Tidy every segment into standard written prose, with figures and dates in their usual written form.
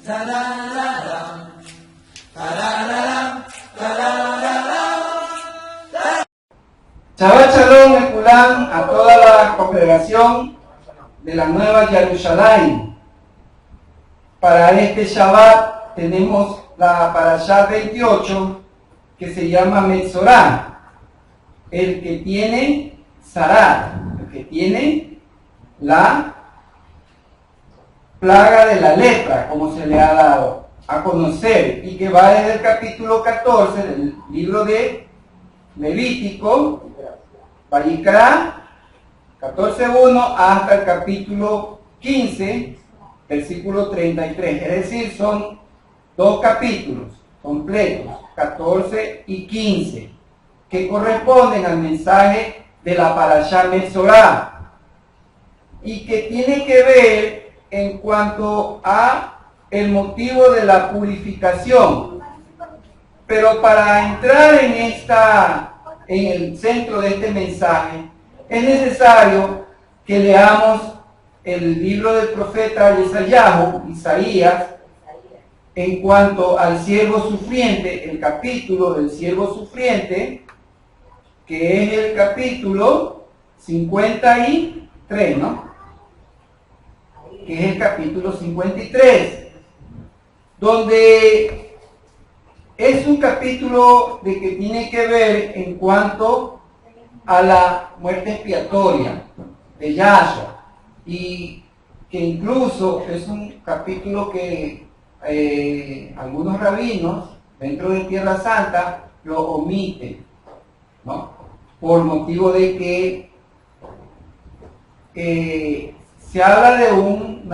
Shabbat Shalom Ekulam a toda la congregación de la Nueva Jerusalén. Para este Shabbat tenemos la Parashá 28 que se llama Metzorah, el que tiene Sarat, el que tiene la plaga de la lepra, como se le ha dado a conocer, y que va desde el capítulo 14 del libro de Levítico, Vayikra 14:1 hasta el capítulo 15, versículo 33. Es decir, son dos capítulos completos, 14 y 15, que corresponden al mensaje de la Parashá Metzorah y que tiene que ver en cuanto a el motivo de la purificación. Pero para entrar en el centro de este mensaje, es necesario que leamos el libro del profeta Isaías, en cuanto al siervo sufriente, el capítulo del siervo sufriente, que es el capítulo 53, ¿no? Que es el capítulo 53, donde es un capítulo de que tiene que ver en cuanto a la muerte expiatoria de Yahshua, y que incluso es un capítulo que algunos rabinos dentro de Tierra Santa lo omiten, ¿no? Por motivo de que se habla de un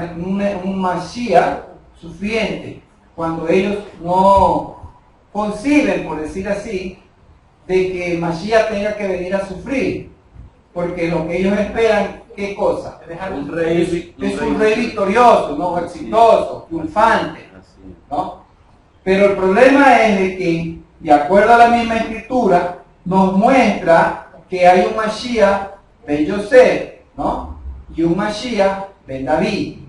Mashiach sufriente, cuando ellos no conciben, por decir así, de que Mashiach tenga que venir a sufrir, porque lo que ellos esperan, ¿qué cosa? Es un rey victorioso, ¿no? Exitoso, triunfante, ¿no? Pero el problema es de que, de acuerdo a la misma escritura, nos muestra que hay un Mashiach ben Yosef, ¿no? Y un Mashiach ben David.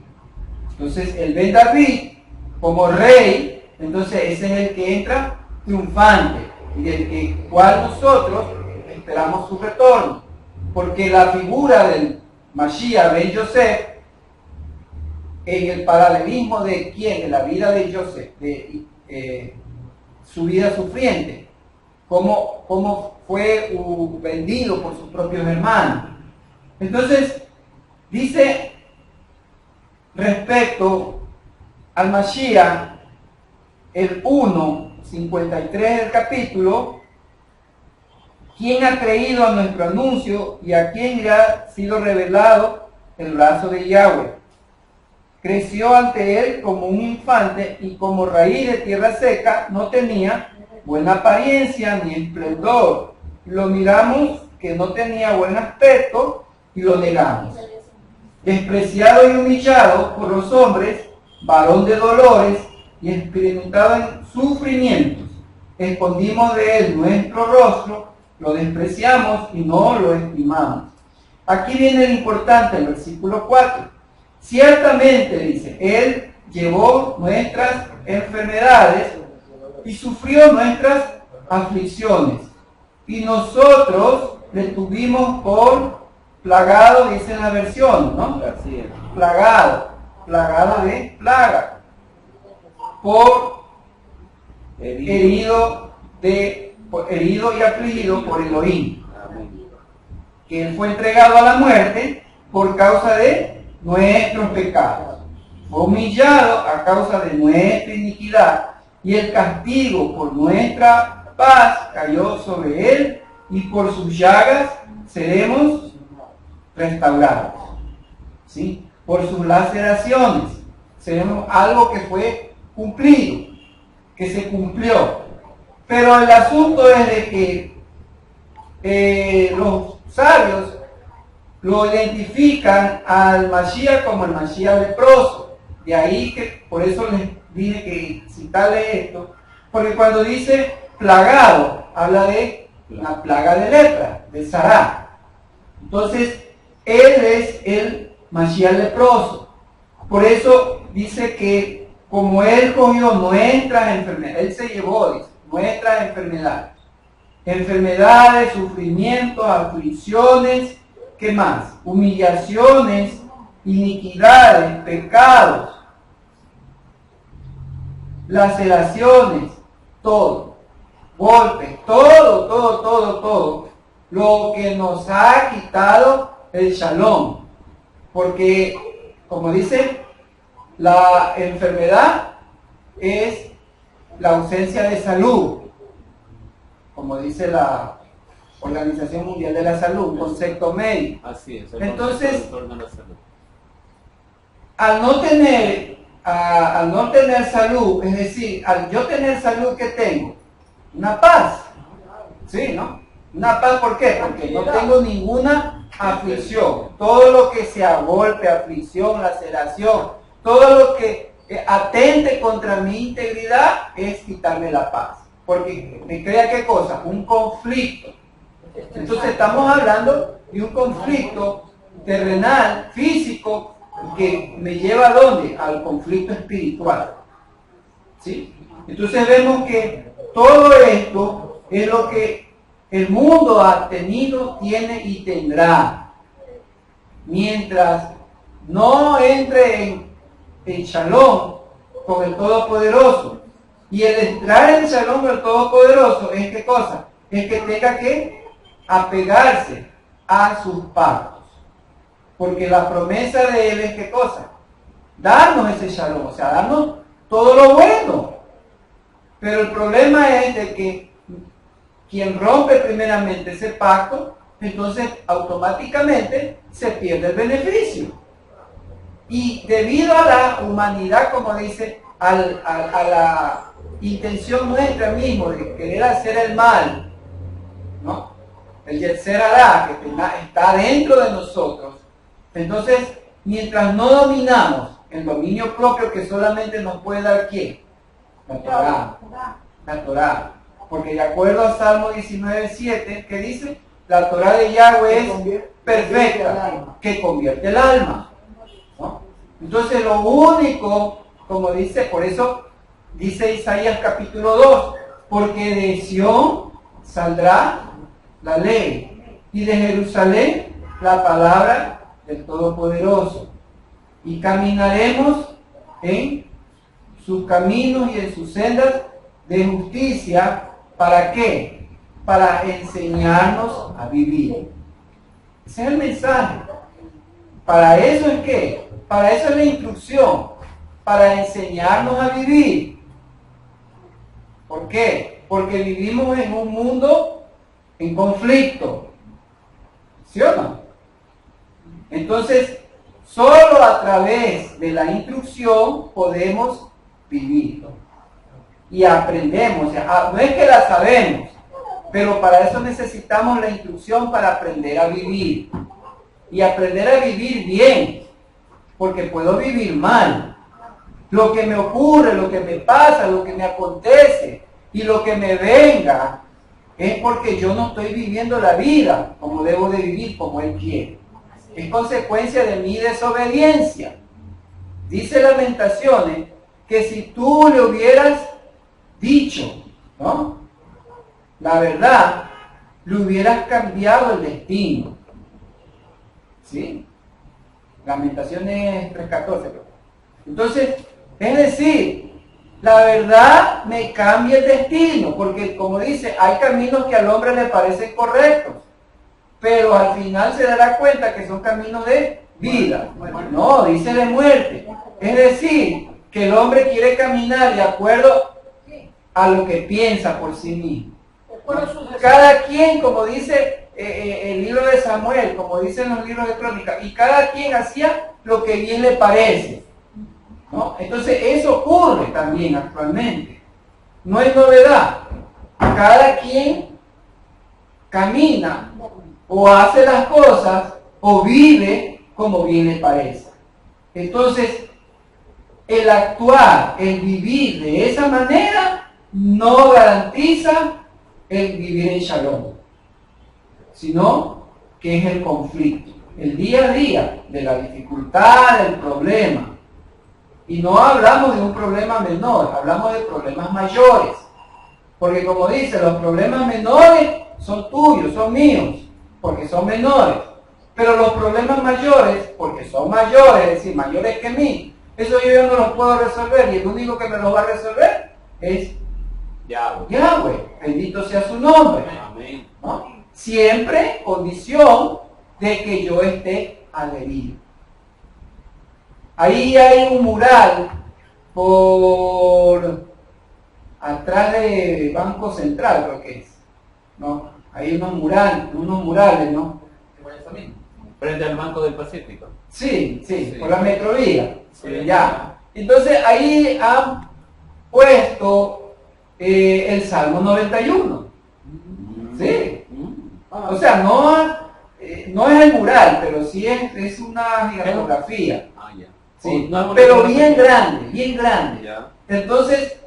Entonces, el ben David, como rey, entonces ese es el que entra triunfante y del cual nosotros esperamos su retorno, porque la figura del Mashiach ben Yosef, en el paralelismo de quién, de la vida de Yosef, de su vida sufriente, cómo fue vendido por sus propios hermanos. Entonces, dice respecto al Mashiach, el 1:53 del capítulo: ¿quién ha creído a nuestro anuncio y a quién le ha sido revelado el brazo de Yahweh? Creció ante él como un infante y como raíz de tierra seca, no tenía buena apariencia ni esplendor. Lo miramos que no tenía buen aspecto y lo negamos. Despreciado y humillado por los hombres, varón de dolores y experimentado en sufrimientos. Escondimos de él nuestro rostro, lo despreciamos y no lo estimamos. Aquí viene lo importante, el versículo 4. Ciertamente, dice, él llevó nuestras enfermedades y sufrió nuestras aflicciones, y nosotros le tuvimos por plagado, dice en la versión, ¿no? Plagado de plaga, por herido y afligido por Elohim, que él fue entregado a la muerte por causa de nuestros pecados, fue humillado a causa de nuestra iniquidad, y el castigo por nuestra paz cayó sobre él, y por sus llagas seremos restaurados, ¿sí? Por sus laceraciones seremos algo que fue cumplido, que se cumplió. Pero el asunto es de que los sabios lo identifican al Mashiach como el Mashiach leproso. De ahí que, por eso les dije que citarle esto, porque cuando dice plagado, habla de la plaga de lepra, de Sará. Entonces, él es el Mashiach leproso. Por eso dice que como Él cogió nuestras enfermedades, Él se llevó, dice, nuestras enfermedades. Enfermedades, sufrimientos, aflicciones, ¿qué más? Humillaciones, iniquidades, pecados, laceraciones, todo, golpes, todo, lo que nos ha quitado el shalom. Porque, como dice, la enfermedad es la ausencia de salud, como dice la Organización Mundial de la Salud, un concepto médico. Así es. Entonces, al no tener salud, es decir, al yo tener salud, ¿qué tengo? Una paz. ¿Sí, no? Una paz, ¿por qué? Porque no tengo ninguna aflicción. Todo lo que sea golpe, aflicción, laceración, todo lo que atente contra mi integridad es quitarme la paz. Porque me crea ¿qué cosa? Un conflicto. Entonces estamos hablando de un conflicto terrenal, físico, que me lleva ¿a dónde? Al conflicto espiritual. ¿Sí? Entonces vemos que todo esto es lo que el mundo ha tenido, tiene y tendrá. Mientras no entre en shalom con el Todopoderoso. Y el entrar en shalom con el Todopoderoso es ¿qué cosa? Es que tenga que apegarse a sus pactos. Porque la promesa de Él es ¿qué cosa? Darnos ese shalom, o sea, darnos todo lo bueno. Pero el problema es de que quien rompe primeramente ese pacto, entonces automáticamente se pierde el beneficio. Y debido a la humanidad, como dice, a la intención nuestra mismo de querer hacer el mal, ¿no? El Yetzer Hará que está dentro de nosotros. Entonces, mientras no dominamos el dominio propio que solamente nos puede dar ¿quién? La Torá. La Torá. Porque de acuerdo a Salmo 19:7, que dice, la Torá de Yahweh es perfecta, que convierte el alma. ¿No? Entonces lo único, como dice, por eso dice Isaías capítulo 2, porque de Sión saldrá la ley, y de Jerusalén la palabra del Todopoderoso, y caminaremos en sus caminos y en sus sendas de justicia. ¿Para qué? Para enseñarnos a vivir. Ese es el mensaje. Para eso es ¿qué? Para eso es la instrucción, para enseñarnos a vivir. ¿Por qué? Porque vivimos en un mundo en conflicto. ¿Sí o no? Entonces, solo a través de la instrucción podemos vivir. Y aprendemos. O sea, no es que la sabemos, pero para eso necesitamos la instrucción para aprender a vivir. Y aprender a vivir bien, porque puedo vivir mal. Lo que me ocurre, lo que me pasa, lo que me acontece y lo que me venga es porque yo no estoy viviendo la vida como debo de vivir, como Él quiere. Es consecuencia de mi desobediencia. Dice Lamentaciones que si tú le hubieras dicho, ¿no?, la verdad, le hubieras cambiado el destino. ¿Sí? Lamentaciones 3:14. Entonces, es decir, la verdad me cambia el destino, porque como dice, hay caminos que al hombre le parecen correctos, pero al final se dará cuenta que son caminos de vida. No, dice de muerte. Es decir, que el hombre quiere caminar de acuerdo a lo que piensa por sí mismo. Cada quien, como dice el libro de Samuel, como dicen los libros de crónica, y cada quien hacía lo que bien le parece, ¿no? Entonces eso ocurre también actualmente. No es novedad. Cada quien camina o hace las cosas o vive como bien le parece. Entonces, el actuar, el vivir de esa manera no garantiza el vivir en shalom, sino que es el conflicto, el día a día de la dificultad, del problema. Y no hablamos de un problema menor, hablamos de problemas mayores. Porque como dice, los problemas menores son tuyos, son míos, porque son menores. Pero los problemas mayores, porque son mayores, es decir, mayores que mí, eso yo no los puedo resolver y el único que me los va a resolver es Yahweh. Bendito sea su nombre. Amén. ¿No? Siempre condición de que yo esté adherido. Ahí hay un mural por atrás de Banco Central, creo que es, ¿no? Hay unos murales, ¿no? Frente al Banco del Pacífico. Sí, Sí. por la metrovía. Sí. Ya. Entonces ahí han puesto el Salmo 91. ¿Sí? O sea, no es el mural, pero sí es una gigantografía. Ya. Sí, No es una pero gigantografía. bien grande. Ya. Entonces,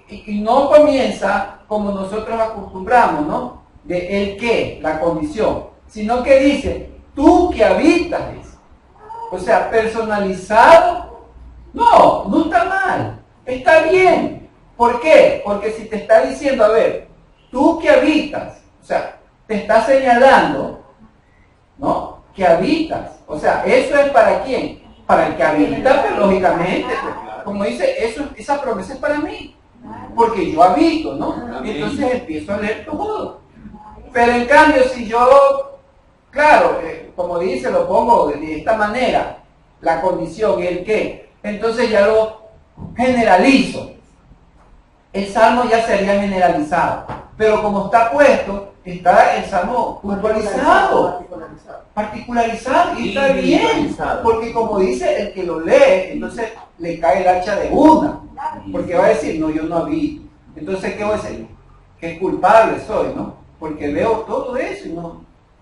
y no comienza como nosotros acostumbramos, ¿no? De el qué, la condición, sino que dice, tú que habitas. O sea, personalizado, no está mal, está bien. ¿Por qué? Porque si te está diciendo, a ver, tú que habitas, o sea, te está señalando, ¿no? Que habitas. O sea, ¿eso es para quién? Para el que habita, pero lógicamente, pues, como dice, esa promesa es para mí. Porque yo habito, ¿no? Y entonces empiezo a leer todo. Pero en cambio, si yo, claro, como dice, lo pongo de esta manera, la condición y el qué, entonces ya lo generalizo. El salmo ya sería generalizado. Pero como está puesto, está el salmo puntualizado, particularizado, y está bien. Porque como dice el que lo lee, entonces le cae el hacha de una. Porque va a decir, no, yo no habito. Entonces, ¿qué voy a decir? Que culpable soy, ¿no? Porque veo todo eso y no,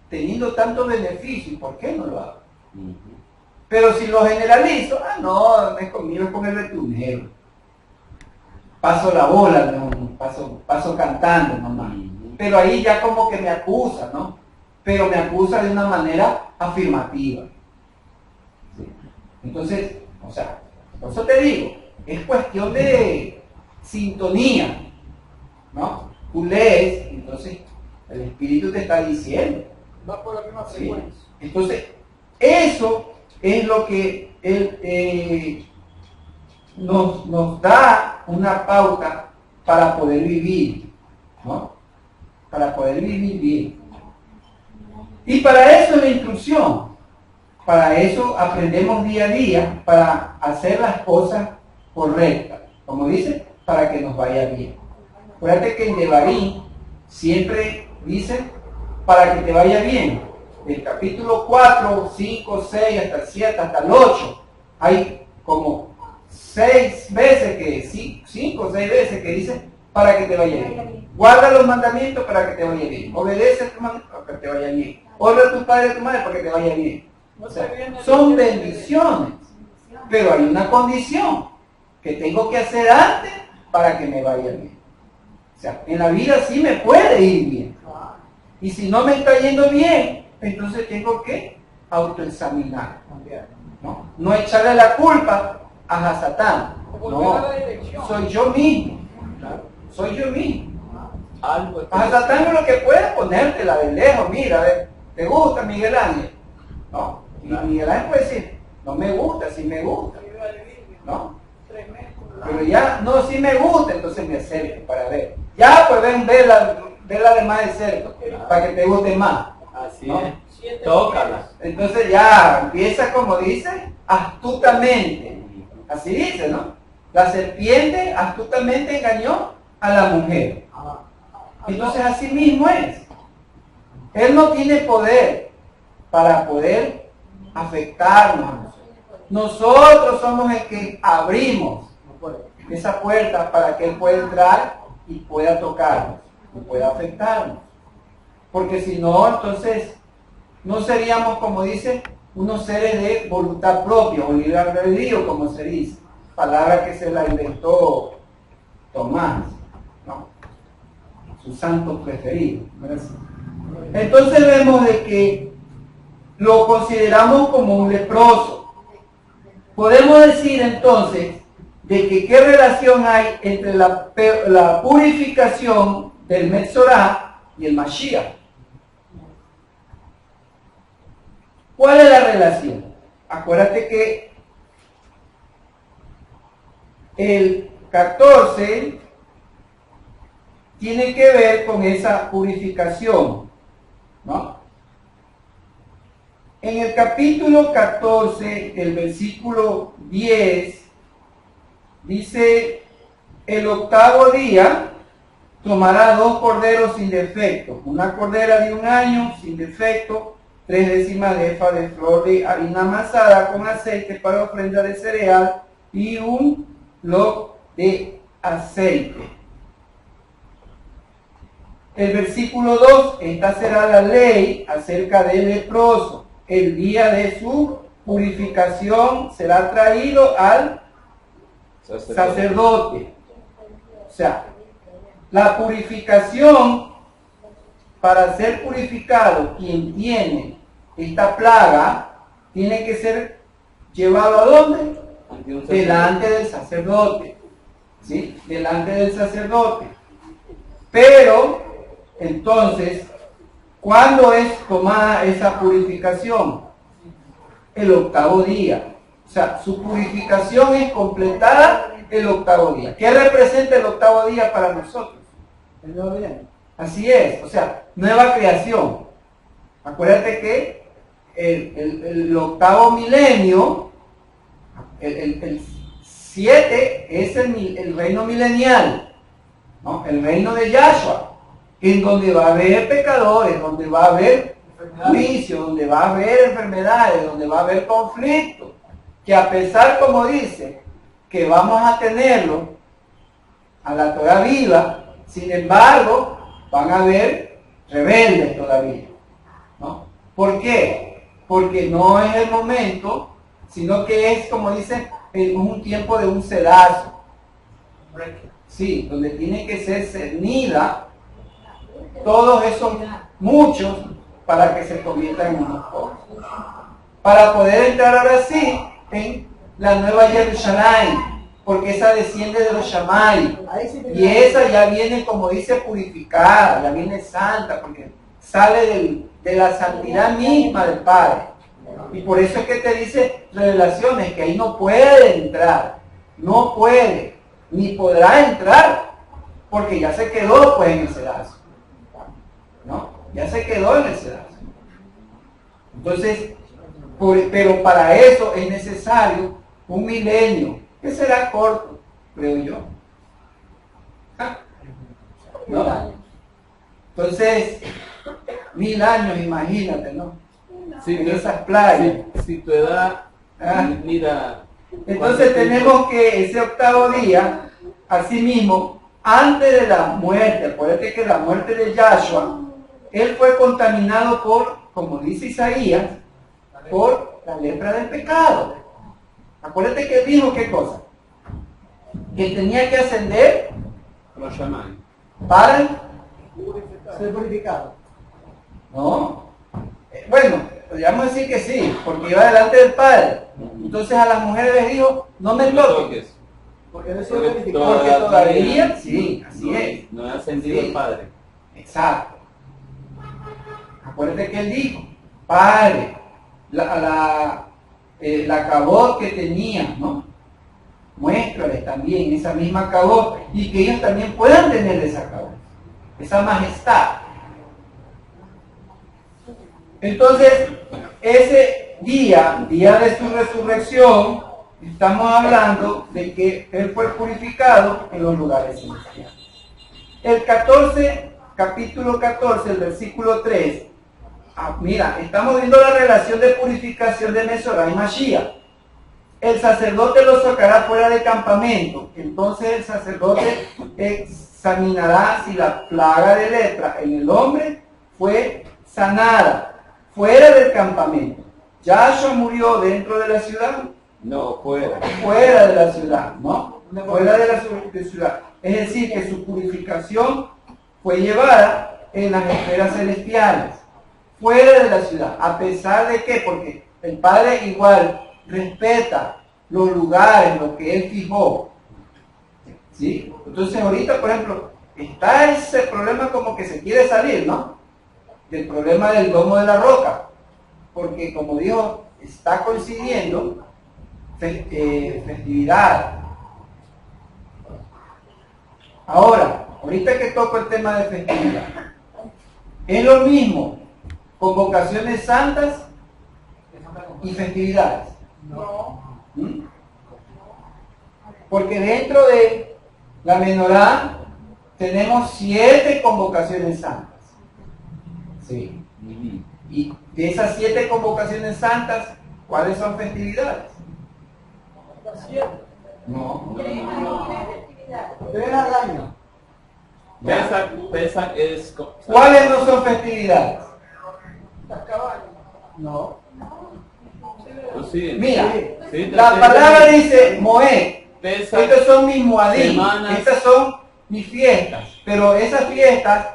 teniendo tantos beneficios, ¿por qué no lo hago? Pero si lo generalizo, no es conmigo, es con el betunero. Paso la bola, no, paso cantando, mamá. Pero ahí ya como que me acusa, ¿no? Pero me acusa de una manera afirmativa. ¿Sí? Entonces, o sea, por eso te digo, es cuestión de sintonía, ¿no? Tú lees, entonces el Espíritu te está diciendo. Va por la misma ¿Sí? frecuencia. Entonces, eso es lo que él nos da una pauta para poder vivir, ¿no? Para poder vivir bien. Y para eso es la instrucción. Para eso aprendemos día a día, para hacer las cosas correctas. Como dice, para que nos vaya bien. Acuérdate que en Devarim siempre dice, para que te vaya bien. El capítulo 4, 5, 6, hasta el 7, hasta el 8, hay como 6 veces que, 5 o 6 veces que dice, para que te vaya bien. Guarda los mandamientos para que te vaya bien. Obedece a tu mandamiento para que te vaya bien. Honra a tu padre y a tu madre para que te vaya bien. O sea, son bendiciones. Pero hay una condición que tengo que hacer antes para que me vaya bien. O sea, en la vida sí me puede ir bien. Y si no me está yendo bien, entonces tengo que autoexaminar. No echarle la culpa a Satán. No, soy yo mismo. Soy yo mismo. A Satán lo que puede es ponértela de lejos. Mira, ¿te gusta Miguel Ángel? No. Y Miguel Ángel puede decir, no me gusta, sí me gusta. ¿No? Pero ya, no, sí me gusta, entonces me acerco para ver. Ya, pues ven, verla de más de cerca, para que te guste más. Así ¿no? es. Tócala. Entonces ya empieza, como dice, astutamente. Así dice, ¿no? La serpiente astutamente engañó a la mujer. Entonces así mismo es. Él no tiene poder para poder afectarnos. Nosotros somos el que abrimos esa puerta para que Él pueda entrar y pueda tocarnos, y pueda afectarnos. Porque si no, entonces no seríamos, como dice, unos seres de voluntad propia o libre albedrío, como se dice, palabra que se la inventó Tomás, ¿no? Su santo preferido. Entonces vemos de que lo consideramos como un leproso. Podemos decir entonces de que qué relación hay entre la purificación del Metzorah y el Mashiach. ¿Cuál es la relación? Acuérdate que el 14 tiene que ver con esa purificación, ¿no? En el capítulo 14, el versículo 10, dice, el octavo día tomará 2 corderos sin defecto, una cordera de 1 año sin defecto, 3/10 de efa de flor de harina amasada con aceite para ofrenda de cereal y un log de aceite. El versículo 2, esta será la ley acerca del leproso. El día de su purificación será traído al sacerdote. O sea, la purificación, para ser purificado, quien tiene esta plaga, tiene que ser llevado ¿a dónde? Delante del sacerdote. ¿Sí? Delante del sacerdote. Pero, entonces, ¿cuándo es tomada esa purificación? El octavo día. O sea, su purificación es completada el octavo día. ¿Qué representa el octavo día para nosotros? El nuevo milenio. Así es, o sea, nueva creación. Acuérdate que el octavo milenio, el 7 es el reino milenial, ¿no? El reino de Yahshua, en donde va a haber pecadores, donde va a haber juicio, donde va a haber enfermedades, donde va a haber conflicto, que a pesar, como dice, que vamos a tenerlo a la Torah viva, sin embargo, van a haber rebeldes todavía, ¿no? ¿Por qué? Porque no es el momento, sino que es, como dicen, en un tiempo de un sedazo. Sí, donde tiene que ser cernida todos esos muchos para que se conviertan en unos pocos. Para poder entrar ahora sí en la nueva Jerusalén, porque esa desciende de los Shammai. Y esa ya viene, como dice, purificada, ya viene santa, porque sale de la santidad misma del Padre. Y por eso es que te dice Revelaciones, que ahí no puede entrar, no puede, ni podrá entrar, porque ya se quedó pues en el sedazo, ¿no? Ya se quedó en el sedazo. Entonces, pero para eso es necesario un milenio, que será corto, creo yo. ¿No? Entonces, 1000 años, imagínate, ¿no? Sí, en esas playas. Si tu edad, Ah. mira. Entonces tenemos que ese octavo día, asimismo, antes de la muerte, acuérdate que la muerte de Yahshua, él fue contaminado por, como dice Isaías, por la lepra del pecado. Acuérdate que él dijo qué cosa, que tenía que ascender Los Shammai. para ser purificado. ¿No? Bueno, podríamos decir que sí, porque iba delante del Padre. Entonces a las mujeres les dijo, no me toques. Porque no he sido purificado. Porque todavía, sí, así es. No ha ascendido Sí. el Padre. Exacto. Acuérdate que él dijo, Padre, la cabot que tenía, ¿no? Muéstrales también esa misma cabot y que ellos también puedan tener esa cabot, esa majestad. Entonces, ese día de su resurrección, estamos hablando de que él fue purificado en los lugares celestiales. El 14, capítulo 14, el versículo 3. Mira, estamos viendo la relación de purificación de Mesorá y Mashiach. El sacerdote lo sacará fuera del campamento. Entonces el sacerdote examinará si la plaga de lepra en el hombre fue sanada fuera del campamento. ¿Yahshua murió dentro de la ciudad? No, fuera. Fuera de la ciudad, ¿no? Fuera de la ciudad. Es decir, que su purificación fue llevada en las esferas celestiales, fuera de la ciudad. ¿A pesar de qué? Porque el Padre igual respeta los lugares, lo que Él fijó. ¿Sí? Entonces ahorita, por ejemplo, está ese problema como que se quiere salir, ¿no? Del problema del domo de la roca. Porque como dijo, está coincidiendo festividad. Ahora, ahorita que toco el tema de festividad, es lo mismo convocaciones santas y festividades. ¿Mm? Porque dentro de la menorá tenemos 7 convocaciones santas. Sí. Y de esas 7 convocaciones santas, ¿cuáles son festividades? No. 3 al año. Pesach es... ¿Cuáles no son festividades? No. Pues sí. Mira, Sí, la palabra dice Moed. Pesach, Estos son mis moadim, semanas. estas son mis fiestas. Pero esas fiestas,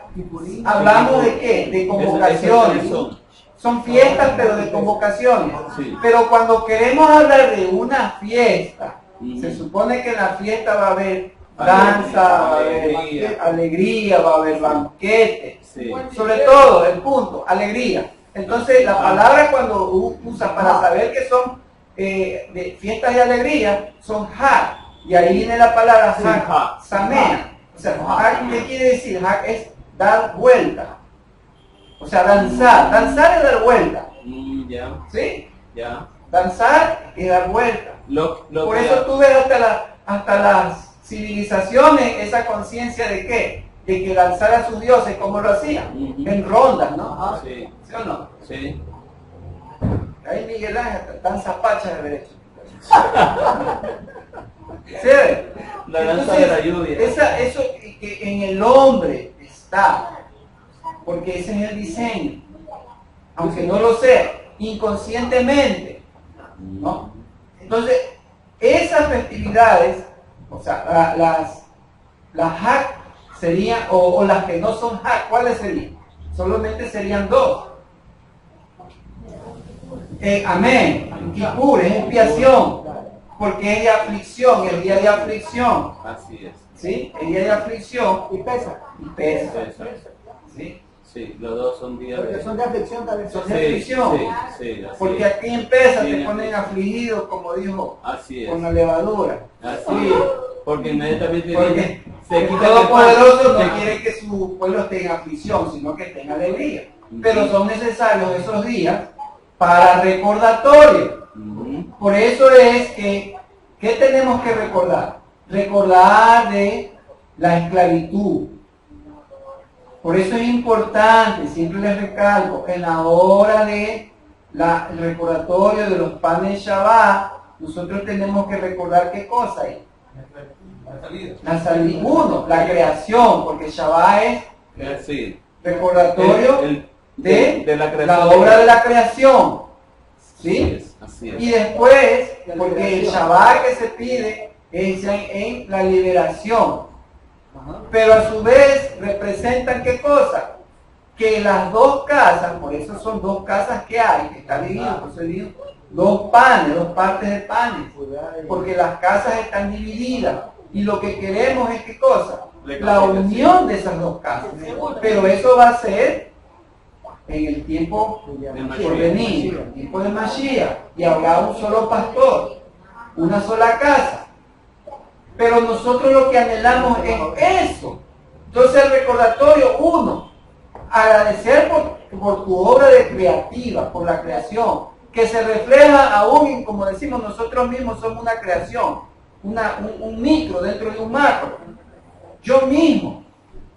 hablamos de qué? De convocaciones. Esas Son fiestas, pero de convocaciones. Sí. Pero cuando queremos hablar de una fiesta, Ujú. se supone que en la fiesta va a haber danza, va a haber alegría, va a haber banquete. Sí. Sobre todo, el punto, alegría. Entonces, la palabra cuando usa para saber que son de fiestas de alegría, son hak. Y ahí viene la palabra Sí, hak, hak. samea. O sea, hak, ¿qué quiere decir? Hak es dar vuelta. O sea, danzar. Danzar es dar vuelta. Ya, ¿Sí? ya. Danzar es dar vuelta. Lo Por que- eso tú ves hasta las civilizaciones esa conciencia de qué? De que danzar a sus dioses, como lo hacían, Ujú. en rondas, ¿no? Sí, ¿Sí o no? sí. Ahí Miguel Ángel danza pacha de derecho. ¿Sí? La danza de la lluvia. Eso que en el hombre está, porque ese es el diseño, aunque no lo sea, inconscientemente, ¿no? Entonces, esas festividades, o sea, las hak serían, o las que no son hak, ¿cuáles serían? Solamente serían 2. Amén. Kippur es expiación, porque es de aflicción, el día de aflicción, Así es. ¿sí? El día de aflicción Y pesa. y pesa, Exacto. ¿sí? Sí, los dos son días Porque de... son de aflicción también. Son Sí, de aflicción. sí, sí, así Porque es. aquí en Pesa Sí, te ponen afligidos, como dijo, Así es. con la levadura. Así es. Porque inmediatamente Porque viene, se el quita el Todopoderoso pan, no se- quiere que su pueblo esté en aflicción, sino que esté en alegría. Ujú. Pero son necesarios esos días para recordatorio. Ujú. Por eso es que, ¿qué tenemos que recordar? Recordar de la esclavitud. Por eso es importante, siempre les recalco, en la hora de el recordatorio de los panes Shabbat, nosotros tenemos que recordar qué cosa hay. La salida. Uno, la creación, porque Shabbat es Sí. recordatorio de la creación. la obra de la creación. Así ¿Sí? es, así es. Y después, porque el Shabbat que se pide es en la liberación. Pero a su vez representan qué cosa? Que las 2 casas, por eso son 2 casas que hay, que está dividido, por eso digo, 2 panes, 2 partes de panes. Porque las casas están divididas. Y lo que queremos es qué cosa? La unión de esas 2 casas. Pero eso va a ser en el tiempo por venir, el tiempo de Mashiach, y habrá un solo pastor, una sola casa. Pero nosotros lo que anhelamos es eso. Entonces el recordatorio, uno, agradecer por tu obra de creativa, por la creación, que se refleja aún en, como decimos, nosotros mismos somos una creación, un micro dentro de un macro. Yo mismo,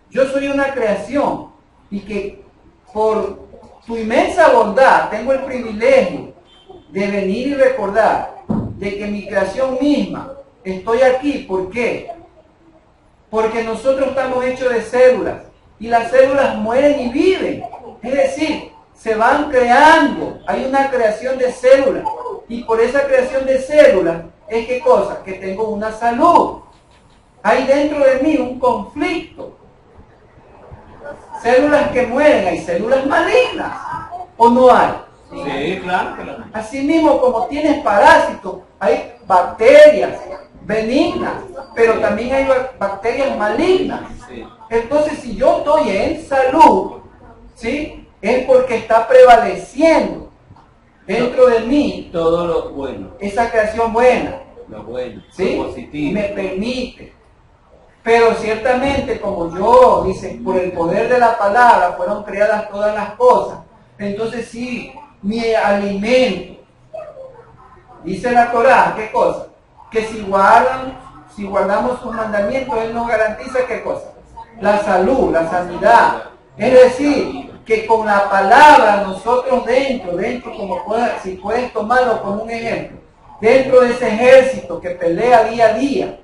yo soy una creación, y que por tu inmensa bondad tengo el privilegio de venir y recordar de que mi creación misma, estoy aquí. ¿Por qué? Porque nosotros estamos hechos de células, y las células mueren y viven. Es decir, se van creando, hay una creación de células, y por esa creación de células es que cosa, que tengo una salud. Hay dentro de mí un conflicto. Células que mueren, hay células malignas, ¿o no hay? Sí, claro. Asimismo, como tienes parásitos, hay bacterias benignas, pero también hay bacterias malignas. Sí. Entonces, si yo estoy en salud, ¿sí? Es porque está prevaleciendo dentro de mí Todo lo bueno, esa creación buena, lo bueno, ¿sí? lo positivo. Me permite. Pero ciertamente, como yo, dice, por el poder de la palabra fueron creadas todas las cosas. Entonces sí, mi alimento, dice la Torá, ¿qué cosa? Que si guardamos sus mandamientos, Él nos garantiza ¿qué cosa? La salud, la sanidad. Es decir, que con la palabra nosotros dentro, como si puedes tomarlo como un ejemplo, dentro de ese ejército que pelea día a día,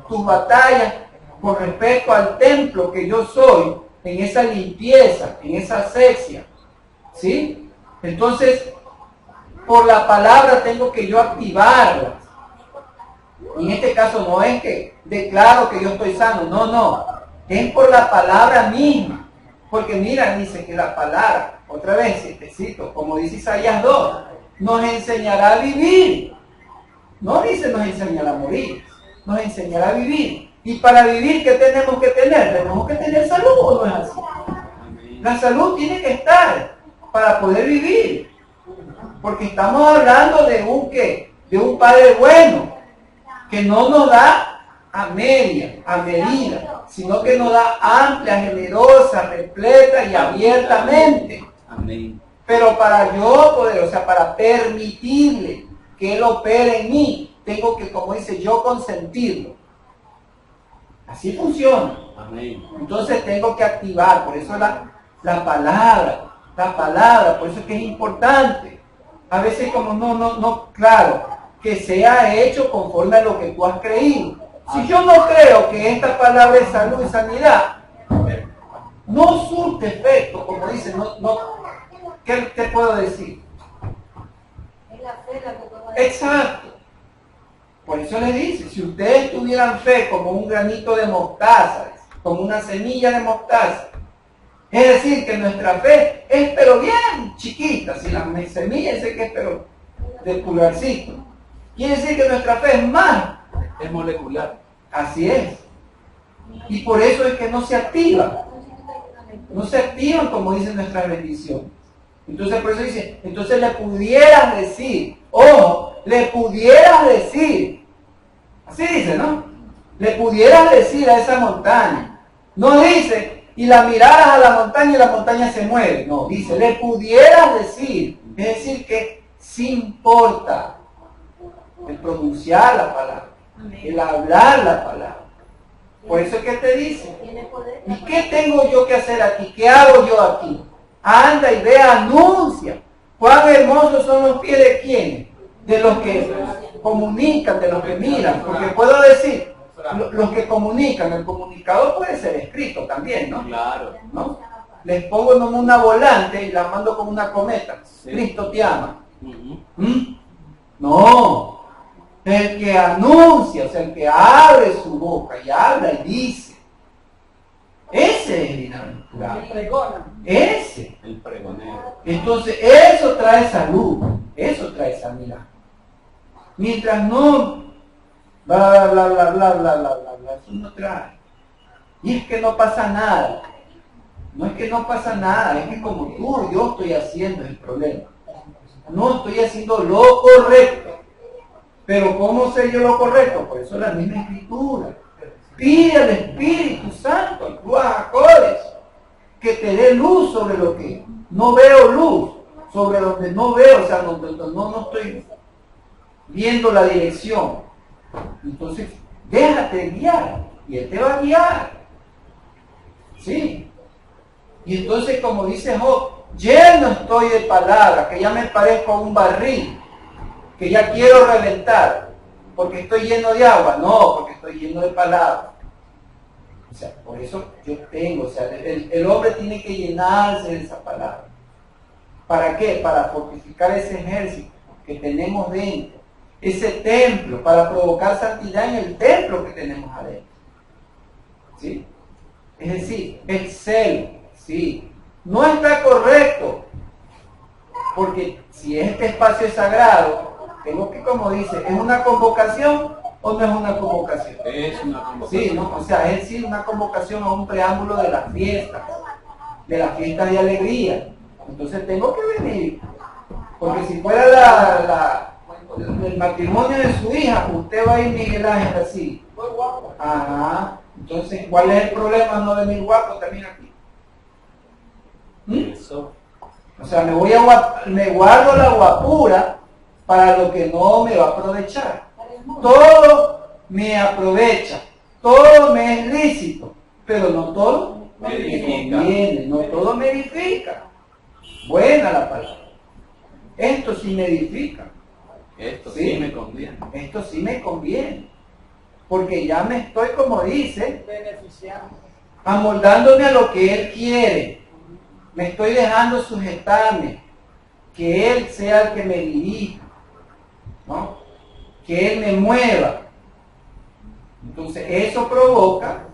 tus batallas con respecto al templo que yo soy, en esa limpieza, en esa asepsia, ¿sí? Entonces, por la palabra tengo que yo activarla. Y en este caso no es que declaro que yo estoy sano, no, es por la palabra misma. Porque mira, dice que la palabra, otra vez, te cito, como dice Isaías 2, nos enseñará a vivir. No dice nos enseñará a morir, nos enseñará a vivir. Y para vivir, ¿qué tenemos que tener? Tenemos que tener salud, ¿o no es así? La salud tiene que estar para poder vivir. Porque estamos hablando de un ¿qué? De un Padre bueno, que no nos da a media, a medida, sino que nos da amplia, generosa, repleta y abiertamente. Amén. Pero para yo poder, o sea, para permitirle que Él opere en mí, tengo que, como dice, yo consentirlo. Así funciona. Amén. Entonces tengo que activar, por eso la palabra, por eso es que es importante. A veces como no, claro, que sea hecho conforme a lo que tú has creído. Si yo no creo que esta palabra es salud y sanidad, no surte efecto, como dice, ¿qué te puedo decir? Es la fe la que toma. Exacto. Por eso le dice, si ustedes tuvieran fe como un granito de mostaza, como una semilla de mostaza, es decir, que nuestra fe es pero bien chiquita, si la semilla dice que es pero de pulgarcito, quiere decir que nuestra fe es más. Es molecular. Así es. Y por eso es que no se activa. No se activan como dicen nuestras bendiciones. Entonces por eso dice, entonces le pudieras decir, ojo, le pudieras decir, así dice, ¿no? Le pudieras decir a esa montaña. No dice, y la miraras a la montaña y la montaña se mueve. No, dice, le pudieras decir. Es decir, que sí importa el pronunciar la palabra, el hablar la palabra. Por eso es que te dice, Tiene poder. ¿y qué tengo yo que hacer aquí? ¿Qué hago yo aquí? Anda y ve, anuncia. ¿Cuán hermosos son los pies de quién? De los que comunican, de los que miran. Porque puedo decir, los que comunican, el comunicador puede ser escrito también, ¿no? Claro. ¿No? Les pongo en una volante y la mando como una cometa. Sí. Cristo te ama. Ujú. No. El que anuncia, o sea, el que abre su boca y habla y dice. Ese es el bienaventurado. Pregona. Ese. El pregonero. Entonces, eso trae salud, eso trae sanidad. Mientras no, bla, bla, bla, bla, bla, bla, bla, bla, eso no trae. Y es que no pasa nada. No es que no pasa nada, es que como tú, yo estoy haciendo el problema. No estoy haciendo lo correcto. Pero ¿cómo sé yo lo correcto? Por eso la misma escritura. Pide al Espíritu Santo, al Ruach HaKodesh, que te dé luz sobre lo que no veo luz, sobre donde no veo, o sea, donde no estoy viendo la dirección. Entonces, déjate guiar, y Él te va a guiar. ¿Sí? Y entonces, como dice Job, lleno estoy de palabras, que ya me parezco a un barril, que ya quiero reventar, porque estoy lleno de agua. No, porque estoy lleno de palabras. O sea, por eso yo tengo, o sea, el hombre tiene que llenarse de esa palabra. ¿Para qué? Para fortificar ese ejército que tenemos dentro, ese templo, para provocar santidad en el templo que tenemos adentro. ¿Sí? Es decir, el celo, sí, no está correcto, porque si este espacio es sagrado, Tengo que, como dice, ¿es una convocación o no es una convocación? Es una convocación. Sí, ¿no? O sea, es sí una convocación a un preámbulo de las fiestas de alegría. Entonces tengo que venir. Porque si fuera el matrimonio de su hija, usted va a ir Miguel Ángel así. Ajá. Entonces, ¿cuál es el problema no venir guapo también aquí? Eso. O sea, me guardo la guapura para lo que no me va a aprovechar. Todo me aprovecha, todo me es lícito, pero no todo Me me edifica. conviene, no todo me edifica. Buena la palabra. Esto sí me edifica, Esto Sí. sí me conviene. esto sí me conviene, porque ya me estoy, como dice, Beneficiando. amoldándome a lo que Él quiere. Me estoy dejando sujetarme, que Él sea el que me dirija, ¿no? Que Él me mueva. Entonces eso provoca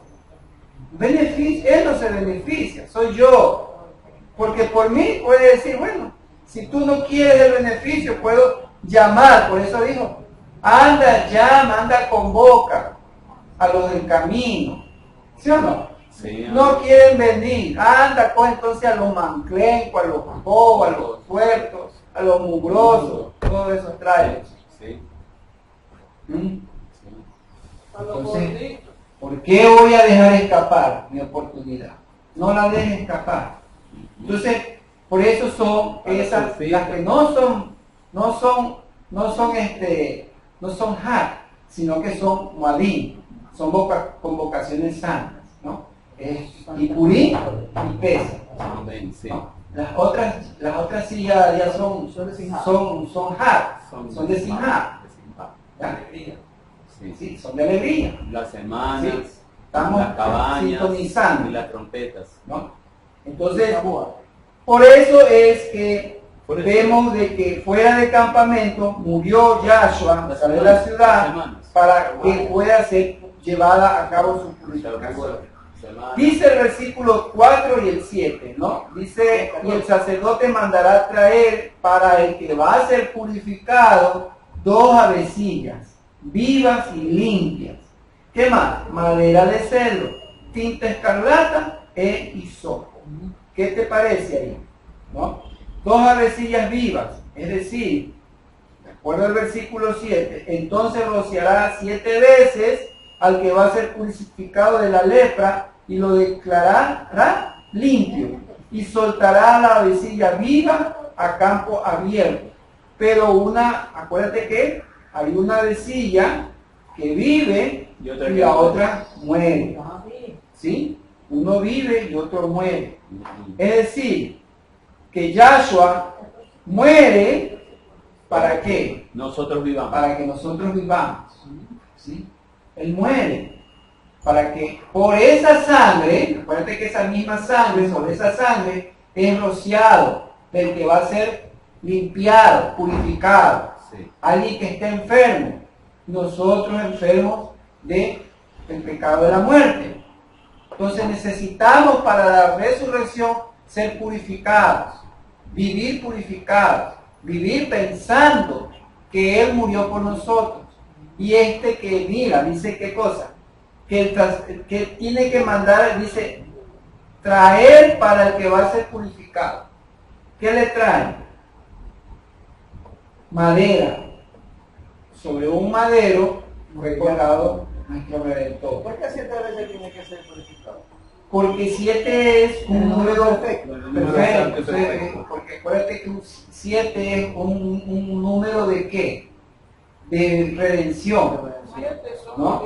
beneficio. Él no se beneficia, soy yo. Porque por mí puede decir, bueno, si tú no quieres el beneficio, puedo llamar. Por eso dijo, anda, llama, anda, convoca a los del camino. ¿Sí o no? Sí, No quieren venir. Anda, coge entonces a los manclencos, a los bobos, a los puertos, a los mugrosos, todos esos trajes. Sí, ¿Mm? sí. Entonces, ¿por qué voy a dejar escapar mi oportunidad? No la dejes escapar. Entonces, por eso son esas, las que no son hack, sino que son muadín, son convocaciones santas, ¿no? Y purí y pesa. Amén, sí. ¿No? Las otras sí ya son hack, son de sin hack. ¿Ya? Sí. Sí, son de alegría. Las semanas, Sí, estamos las cabañas sintonizando. y las trompetas. ¿No? Entonces, por eso es que Por eso. vemos de que fuera de campamento murió Yahshua de la ciudad Semanas. para que pueda ser llevada a cabo su purificación. Semanas. Dice el versículo 4 y el 7, ¿no? Dice, y el sacerdote mandará traer para el que va a ser purificado 2 avecillas, vivas y limpias. ¿Qué más? Madera de cedro, tinta escarlata e hisopo. ¿Qué te parece ahí? ¿No? 2 avecillas vivas, es decir, de acuerdo al versículo 7, entonces rociará 7 veces al que va a ser purificado de la lepra y lo declarará limpio y soltará la avecilla viva a campo abierto. Pero acuérdate que hay una avecilla que vive Y otra y que la muere. otra muere. ¿Sí? Uno vive y otro muere. Es decir, que Yahshua muere, ¿para qué? Nosotros vivamos. Para que nosotros vivamos. ¿Sí? Él muere. Para que por esa sangre, acuérdate que esa misma sangre, sobre esa sangre, es rociado del que va a ser limpiado, purificado. Sí. Alguien que esté enfermo. Nosotros enfermos del pecado de la muerte. Entonces necesitamos para la resurrección ser purificados, vivir purificados, vivir pensando que Él murió por nosotros. Y que mira, dice qué cosa, que tiene que mandar, dice, traer para el que va a ser purificado. ¿Qué le trae? Madera. Sobre un madero fue colgado nuestro Redentor. ¿Por qué 7 veces tiene que ser purificado? Porque 7 es un número perfecto. perfecto. Porque acuérdate que 7 es un número de qué? De redención. ¿No?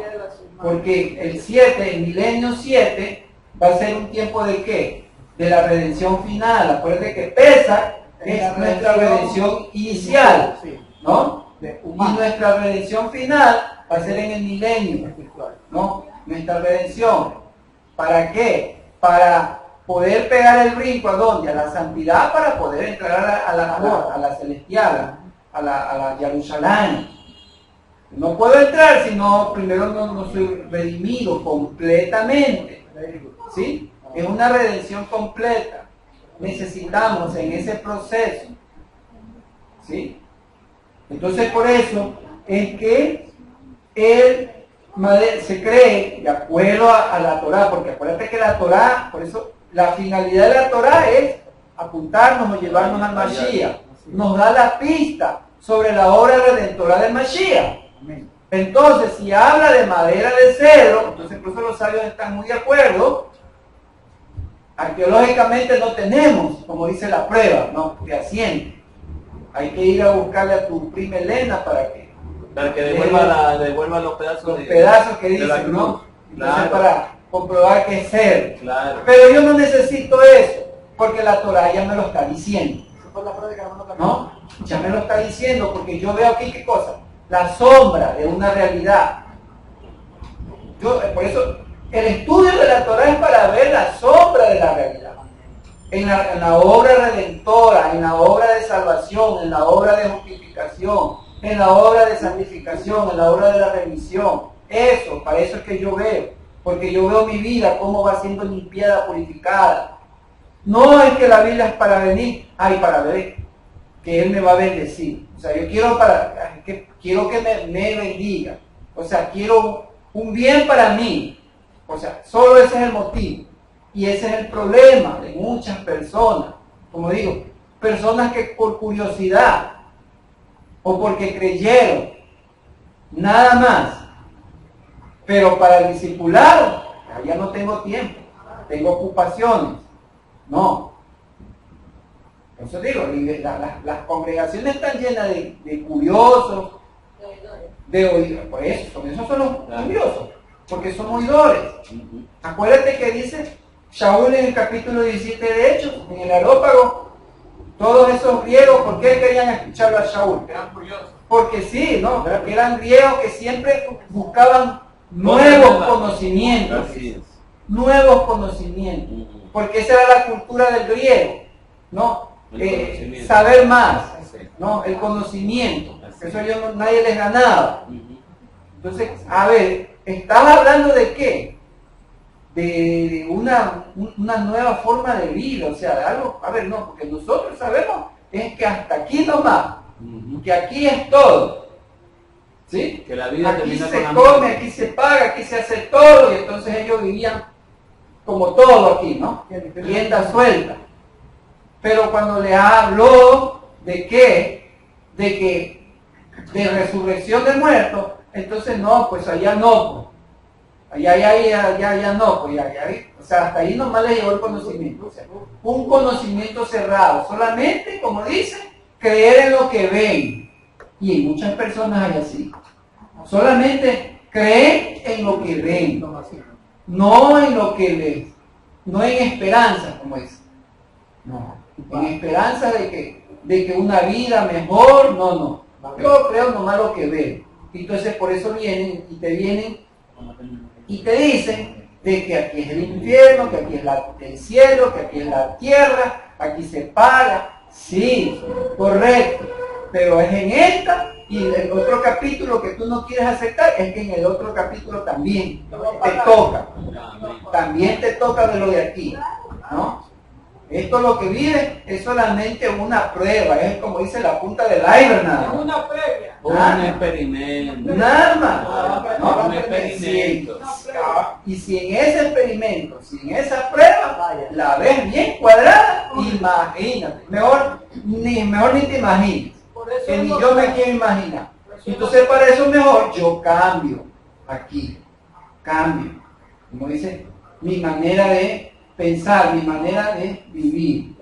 Porque el 7, el milenio 7, va a ser un tiempo de qué? De la redención final. Acuérdate que Pesach es nuestra redención inicial, Sí. ¿no? De Y humano. nuestra redención final va a ser en el milenio, ¿no? Nuestra redención. ¿Para qué? Para poder pegar el brinco, ¿a dónde? A la santidad, para poder entrar a la celestial, a la Jerusalén. No puedo entrar si no, primero no soy redimido completamente. ¿Sí? Es una redención completa. Necesitamos en ese proceso, ¿sí? Entonces por eso es que se cree, de acuerdo a la Torá, porque acuérdate que la Torá, por eso la finalidad de la Torá es apuntarnos o llevarnos al Mashiach. Nos da la pista sobre la obra redentora del Mashiach. Entonces, si habla de madera de cedro, entonces por eso los sabios están muy de acuerdo. Arqueológicamente no tenemos, como dice la prueba, no fehaciente. Hay que ir a buscarle a tu prima Elena para que devuelva los pedazos que de la dicen, cruz. ¿no? Entonces Claro. para comprobar que es cedro. Claro. Pero yo no necesito eso, porque la Torah ya me lo está diciendo. Eso fue la prueba de que hermano cambió. ¿No? Ya me lo está diciendo, porque yo veo aquí qué cosa, la sombra de una realidad. Por eso, el estudio de la Torah es para ver la sombra de la realidad. En la obra redentora, en la obra de salvación, en la obra de justificación, en la obra de santificación, en la obra de la remisión. Eso, para eso es que yo veo. Porque yo veo mi vida, cómo va siendo limpiada, purificada. No es que la Biblia es para venir, para ver que Él me va a bendecir. O sea, yo quiero que me bendiga. O sea, quiero un bien para mí. O sea, solo ese es el motivo. Y ese es el problema de muchas personas. Como digo, personas que por curiosidad o porque creyeron, nada más. Pero para el discipulado, ya no tengo tiempo, tengo ocupaciones. No. Por eso digo, las congregaciones están llenas de curiosos, de oidores. Por eso, esos son los curiosos, porque son oidores. Acuérdate que dice Shaul en el capítulo 17 de Hechos, en el Areópago, todos esos griegos, ¿por qué querían escucharlo a Shaul? Eran curiosos. Porque sí, ¿no? Porque eran griegos que siempre buscaban nuevos conocimientos. Así es. Nuevos conocimientos. Porque esa era la cultura del griego, ¿no? Saber más, ¿no? El conocimiento. Eso nadie les ganaba. Entonces, a ver, ¿estás hablando de qué? De una nueva forma de vida, o sea, de algo, a ver, no, porque nosotros sabemos es que hasta aquí nomás, que aquí es todo, ¿sí? Que la vida aquí termina se con la come, muerte. aquí se paga, aquí se hace todo, y entonces ellos vivían como todo aquí, ¿no? Rienda suelta. Pero cuando le habló de qué, de resurrección de muertos, entonces no, pues allá no, pues. Allá no, pues o sea, hasta ahí nomás le llegó el conocimiento. O sea, un conocimiento cerrado, solamente, como dice, creer en lo que ven. Y hay muchas personas hay así. Solamente creen en lo que ven, no en lo que ven, no en esperanza, como dice. No, en esperanza de que una vida mejor, no. Yo creo nomás lo que veo. Y entonces por eso vienen y te dicen de que aquí es el infierno, que aquí es el cielo, que aquí es la tierra, aquí se paga. Sí, correcto. Pero es en esta y el otro capítulo que tú no quieres aceptar es que en el otro capítulo también te toca. También te toca de lo de aquí, ¿no? Esto lo que vive es solamente una prueba, es como dice la punta del iceberg, nada más. Es una previa. Un experimento. Nada más. ¿No? Un experimento. Y si en ese experimento, si en esa prueba, la ves bien cuadrada, imagínate. Mejor ni te imagines. Que ni yo me quiero imaginar. Entonces para eso mejor yo cambio aquí. Cambio. Como dice, mi manera de pensar, mi manera de vivir.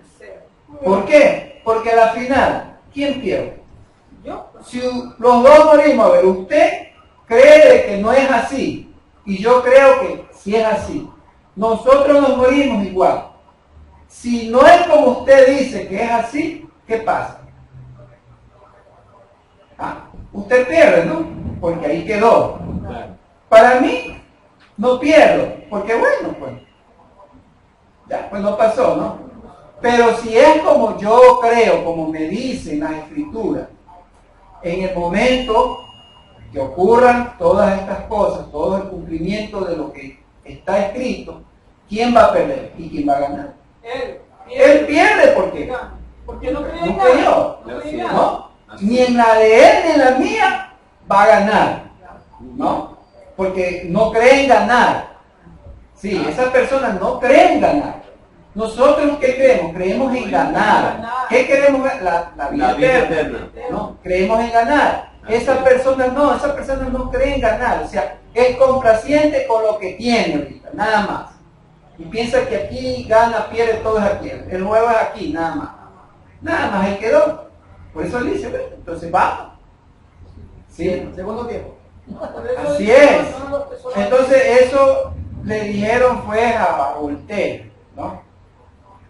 ¿Por qué? Porque a la final, ¿quién pierde? Yo. Si los dos morimos, a ver, usted cree de que no es así, y yo creo que sí es así. Nosotros nos morimos igual. Si no es como usted dice que es así, ¿qué pasa? Usted pierde, ¿no? Porque ahí quedó. Claro. Para mí, no pierdo, porque bueno, pues, ya, pues no pasó, ¿no? Pero si es como yo creo, como me dicen las escrituras, en el momento que ocurran todas estas cosas, todo el cumplimiento de lo que está escrito, ¿quién va a perder y quién va a ganar? Él. Él pierde porque Porque no cree en no creyó, nada. No cree en ¿no? nada. ni en la de él ni en la mía va a ganar, ¿no? Porque no creen ganar. Sí, esas personas no creen ganar. Nosotros, ¿qué creemos? Creemos en ganar. ¿Qué queremos? La vida eterna. ¿No? Creemos en ganar. Esas personas no creen ganar. O sea, es complaciente con lo que tiene ahorita, nada más. Y piensa que aquí gana, pierde, todo es aquí. El nuevo es aquí, nada más. Nada más, él quedó. Por eso él dice, bueno, entonces vamos. ¿Sí? Segundo tiempo. Así es. Entonces eso le dijeron fue a Voltaire, ¿no?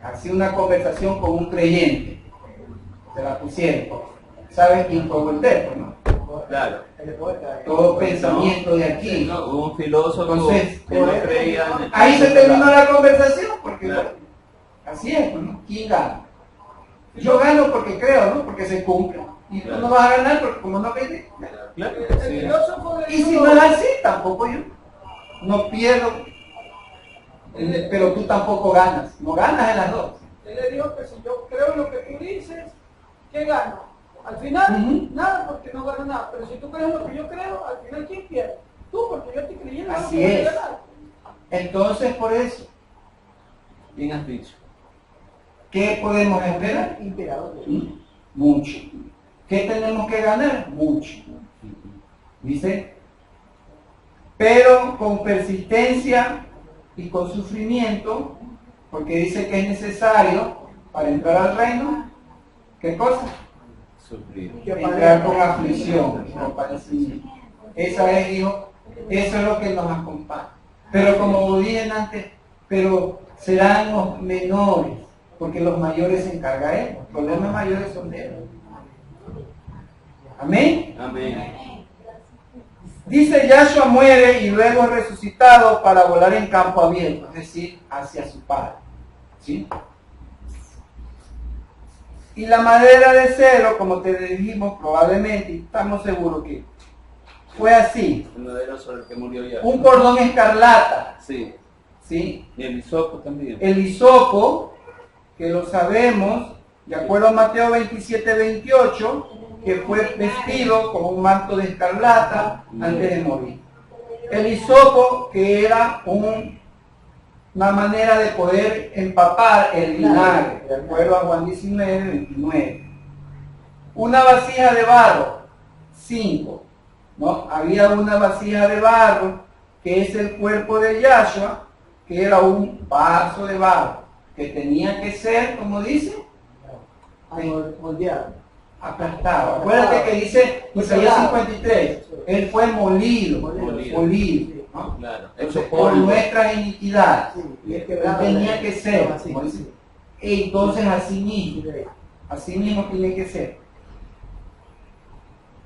Así una conversación con un creyente. Se la pusieron. ¿Sabes quién fue Voltaire? Pues, ¿no? Claro. Todo pensamiento de aquí. No, un filósofo Entonces, que no creía en el... ahí se terminó la conversación, porque bueno, así es, ¿no? ¿Quién gana? Yo gano porque creo, ¿no? Porque se cumple. Y tú no vas a ganar porque como no crees. Claro, El sí. filósofo Y si no es así, tampoco yo. No pierdo, pero tú tampoco ganas. No ganas en las dos. Él le dijo que si yo creo en lo que tú dices, ¿qué gano? Al final, Ujú. nada, porque no gano nada. Pero si tú crees en lo que yo creo, al final, ¿quién pierde? Tú, porque yo estoy creyendo en lo Así que voy a es. ganar. Entonces, por eso, Bien has dicho. ¿qué podemos esperar? Mucho. ¿Qué tenemos que ganar? Mucho. Dice, pero con persistencia y con sufrimiento, porque dice que es necesario para entrar al reino, ¿qué cosa? Sufrir. Entrar con aflicción, con padecimiento. Esa es, hijo, eso es lo que nos acompaña. Pero como dije antes, pero serán los menores, porque los mayores se encargan él. Los problemas mayores son de él. Amén. Amén. Dice, Yahshua muere y luego es resucitado para volar en campo abierto, es decir, hacia su Padre. ¿Sí? Y la madera de cedro, como te dijimos, probablemente, y estamos seguros que fue así. El madero sobre el que murió ya. Un cordón escarlata, Sí. ¿sí? Y el hisopo también. El hisopo, que lo sabemos, de acuerdo a Mateo 27-28, que fue vestido con un manto de escarlata antes de morir. El hisopo, que era una manera de poder empapar el vinagre, de acuerdo a Juan 19-29. Una vasija de barro, 5. ¿No? Había una vasija de barro, que es el cuerpo de Yahshua, que era un vaso de barro, que tenía que ser, como dice, Moldeado. aplastado. Acuérdate que dice Isaías 53, él fue molido, ¿no? Claro. Entonces, Hecho por polvo. nuestras iniquidades. Y es Él tenía que ser, así. como dice. Entonces así mismo tiene que ser.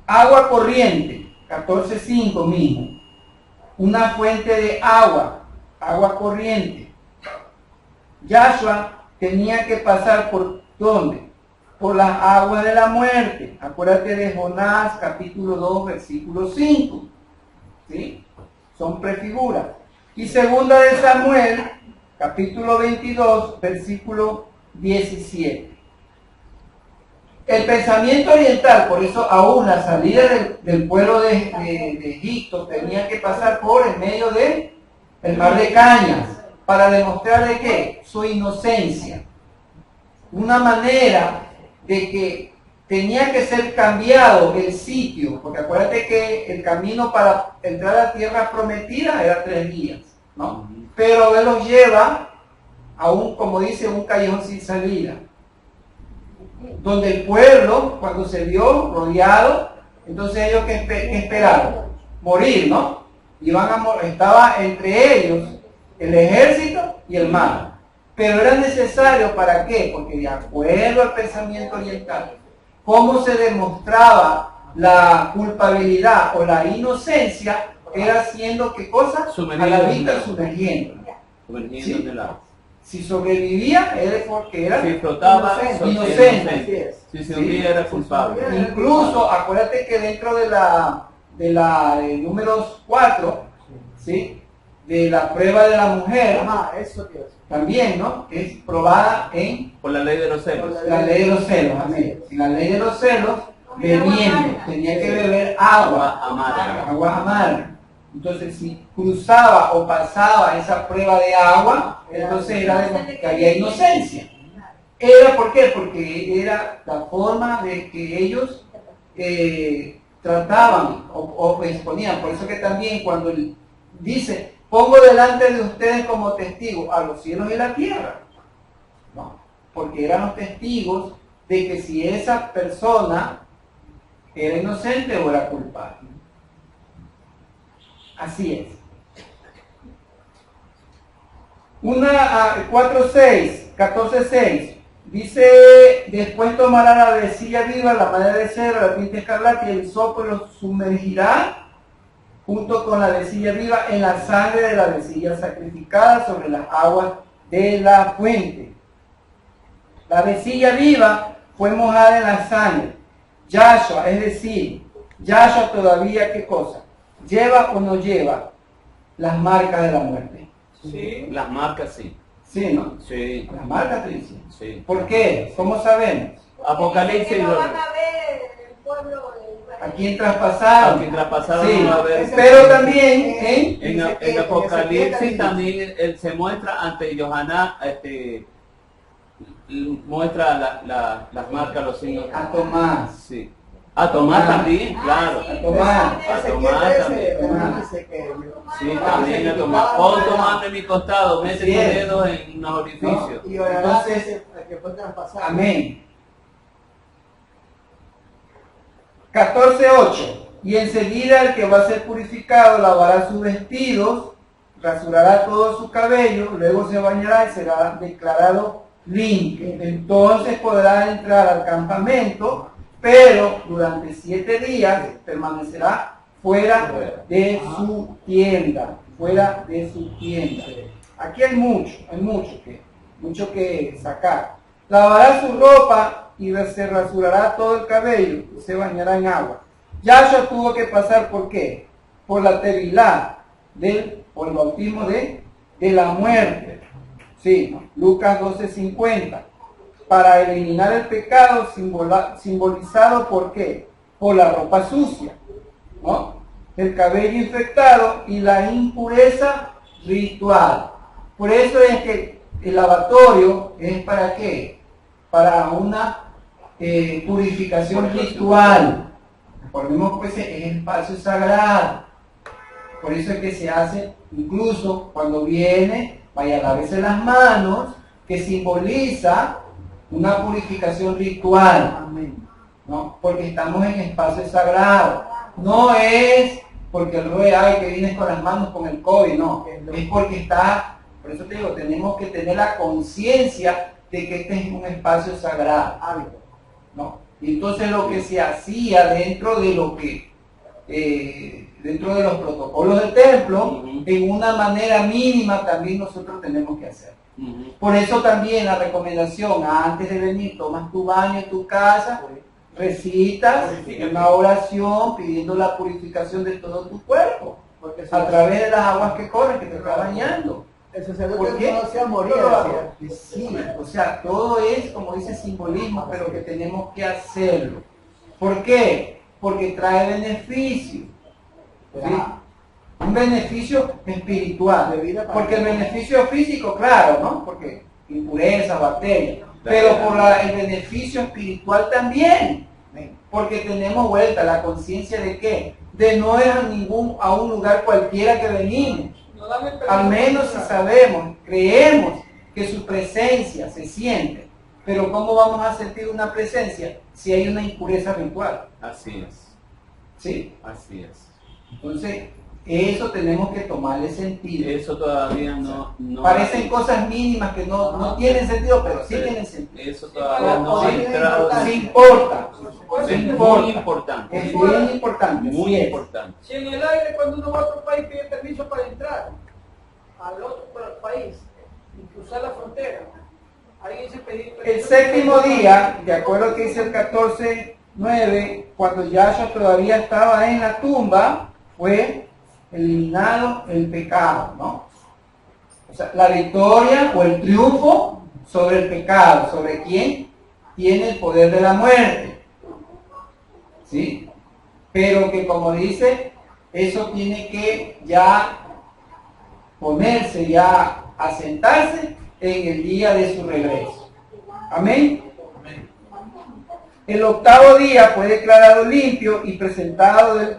Agua corriente, 14:5 mismo. Una fuente de agua corriente. Yahshua tenía que pasar por ¿dónde? Por las aguas de la muerte. Acuérdate de Jonás, capítulo 2, versículo 5. ¿Sí? Son prefiguras. Y segunda de Samuel, capítulo 22, versículo 17. El pensamiento oriental, por eso aún la salida del pueblo de Egipto tenía que pasar por en medio del mar de Cañas, para demostrar de qué, su inocencia. Una manera de que tenía que ser cambiado el sitio, porque acuérdate que el camino para entrar a la tierra prometida era 3 días, ¿no? Pero él los lleva a un, como dice, un callejón sin salida, donde el pueblo, cuando se vio rodeado, entonces ellos que esperaron, morir, ¿no? Estaba entre ellos el ejército y el mar. Pero era necesario, ¿para qué? Porque de acuerdo al pensamiento oriental, cómo se demostraba la culpabilidad o la inocencia, era haciendo qué cosa, a la vista sumergiendo. Sumergiendo en el agua. Si sobrevivía, era porque era Si flotaba, inocente. Si se hundía, era culpable. Incluso, acuérdate que dentro de la números 4, ¿sí? De la prueba de la mujer, Eso que es. también, ¿no? Es probada en Por la ley de los celos. la ley de los celos. Amén. En la ley de los celos, bebiendo, tenía que beber agua, aguas amargas. Entonces, si cruzaba o pasaba esa prueba de agua, entonces era de que había inocencia. ¿Era por qué? Porque era la forma de que ellos trataban o exponían. Por eso que también cuando dice, pongo delante de ustedes como testigos a los cielos y la tierra. No, porque eran los testigos de que si esa persona era inocente o era culpable. Así es. 14:6 dice, después tomará la vecilla viva, la madera de cedro, la pinta escarlata y el sopo lo sumergirá junto con la vecilla viva en la sangre de la vecilla sacrificada sobre las aguas de la fuente. La vecilla viva fue mojada en la sangre. Yahshua, es decir, Yahshua todavía, ¿qué cosa? ¿Lleva o no lleva las marcas de la muerte? Sí. Las marcas sí. Sí, ¿no? Sí. Las marcas te dicen. Sí. ¿Por qué? ¿Cómo sabemos? Apocalipsis. Que no van a ver el pueblo de Israel. ¿A quién traspasaron? A quien traspasaron Sí, no va a ver. pero también En Apocalipsis también él se muestra ante Yohaná, muestra las marcas, los signos. a Tomás. Sí. A Tomás también, claro. A Tomás. A Tomás también. Sí, también a Tomás. Pon Tomás de mi costado, mete Así tus es. dedos en los orificios. Y orarás a que fue traspasado. Amén. 14:8. Y enseguida el que va a ser purificado lavará sus vestidos, rasurará todo su cabello, luego se bañará y será declarado limpio. Entonces podrá entrar al campamento, pero durante 7 días permanecerá fuera de su tienda. Fuera de su tienda. Aquí hay mucho que sacar. Lavará su ropa y se rasurará todo el cabello y se bañará en agua. Yahshua tuvo que pasar ¿por qué? Por la tevilá, por el bautismo de la muerte. Sí, Lucas 12:50. Para eliminar el pecado simbolizado ¿por qué? Por la ropa sucia, ¿no? El cabello infectado y la impureza ritual. Por eso es que el lavatorio es ¿para qué? Para una purificación ritual. Recordemos pues es espacio sagrado. Por eso es que se hace, incluso cuando viene, vaya a lavarse las manos, que simboliza una purificación ritual. ¿No? Porque estamos en espacio sagrado. No es porque el rey, que vienes con las manos con el COVID, no. Es porque por eso te digo, tenemos que tener la conciencia de que este es un espacio sagrado. ¿No? Y entonces lo que se hacía dentro de dentro de los protocolos del templo, en una manera mínima también nosotros tenemos que hacer. Por eso también la recomendación, antes de venir, tomas tu baño en tu casa, recitas una oración pidiendo la purificación de todo tu cuerpo, a través de las aguas que corren, que te está bañando. El ¿Por sacerdote qué? no se moría, decía. Sí, o sea, todo es, como dice, simbolismo, pero que tenemos que hacerlo. ¿Por qué? Porque trae beneficio. ¿Sí? Un beneficio espiritual. Porque el beneficio físico, claro, ¿no? Porque impureza, bacterias. Pero por el beneficio espiritual también. Porque tenemos vuelta la conciencia de ¿qué? De no ir a un lugar cualquiera que venimos. Al menos si sabemos, creemos que su presencia se siente. Pero ¿cómo vamos a sentir una presencia si hay una impureza ritual? Así es. ¿Sí? Así es. Entonces, eso tenemos que tomarle sentido. Eso todavía no Parecen cosas mínimas que no tienen sentido, pero sí tienen sentido. Eso todavía no ha entrado. Sí importa. Sí Es importa. muy importante. Es bien importante. Muy sí es. importante. Si en el aire cuando uno va a otro país pide permiso para entrar al otro país y cruzar la frontera, ahí dice pedir permiso. El séptimo día, de acuerdo a que dice el 14:9, cuando Yahshua todavía estaba en la tumba, fue eliminado el pecado, ¿no? O sea, la victoria o el triunfo sobre el pecado, sobre quien tiene el poder de la muerte. ¿sí? Pero que como dice, eso tiene que ya ponerse, ya asentarse en el día de su regreso. Amén. El octavo día fue declarado limpio y presentado del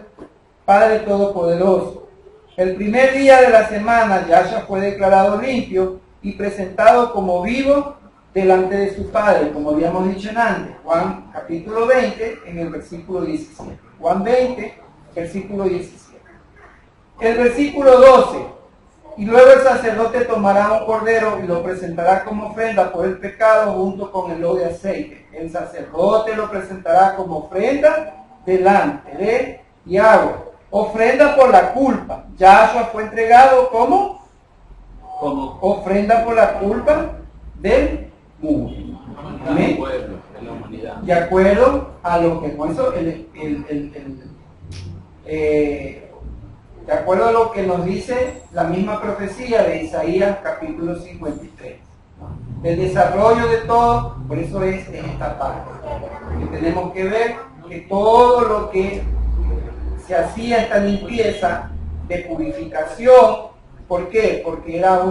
Padre Todopoderoso. El primer día de la semana Yahshua fue declarado limpio y presentado como vivo delante de su Padre, como habíamos dicho antes. Juan capítulo 20, en el versículo 17. Juan 20, versículo 17. El versículo 12. Y luego el sacerdote tomará un cordero y lo presentará como ofrenda por el pecado junto con el óleo de aceite. El sacerdote lo presentará como ofrenda delante de Yahweh. Ofrenda por la culpa. Yahshua fue entregado como ofrenda por la culpa del mundo. Amén. De la humanidad. De acuerdo a lo que con eso de acuerdo a lo que nos dice la misma profecía de Isaías capítulo 53. El desarrollo de todo, por eso es en esta parte, que tenemos que ver que todo lo que se hacía esta limpieza de purificación, ¿por qué? Porque era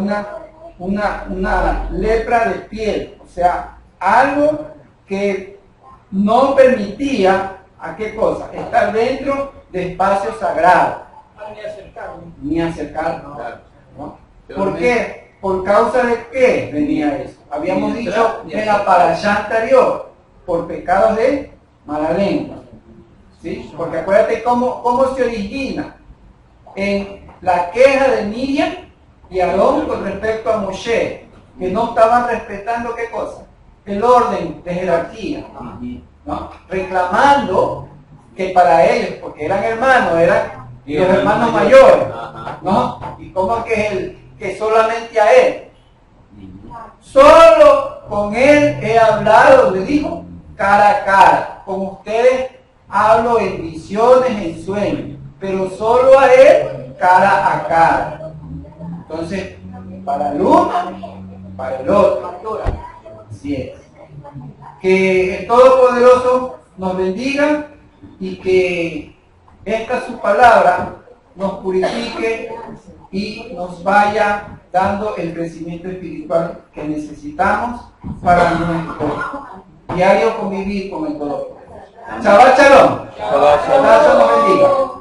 una lepra de piel, o sea, algo que no permitía, ¿a qué cosa? Estar dentro de espacios sagrados. Ni acercarnos. ¿No? ¿Por qué? ¿Por causa de qué venía eso? Habíamos dicho en la parashá anterior, por pecados de mala lengua. ¿Sí? Porque acuérdate cómo se origina en la queja de Miriam y Aarón con respecto a Moshe, que no estaban respetando ¿qué cosa? El orden de jerarquía, ¿no? Reclamando que para ellos, porque eran hermanos, eran los hermanos mayores, ¿no? Y cómo es que solamente a él. Solo con él he hablado, le dijo, cara a cara. Con ustedes hablo en visiones, en sueños, pero solo a él cara a cara. Entonces, para el uno, para el otro. Así es. Que el Todopoderoso nos bendiga y que esta su palabra nos purifique y nos vaya dando el crecimiento espiritual que necesitamos para nuestro diario convivir con el Todopoderoso. Shabbat Shalom. Shabbat Shalom. Dios nos bendiga.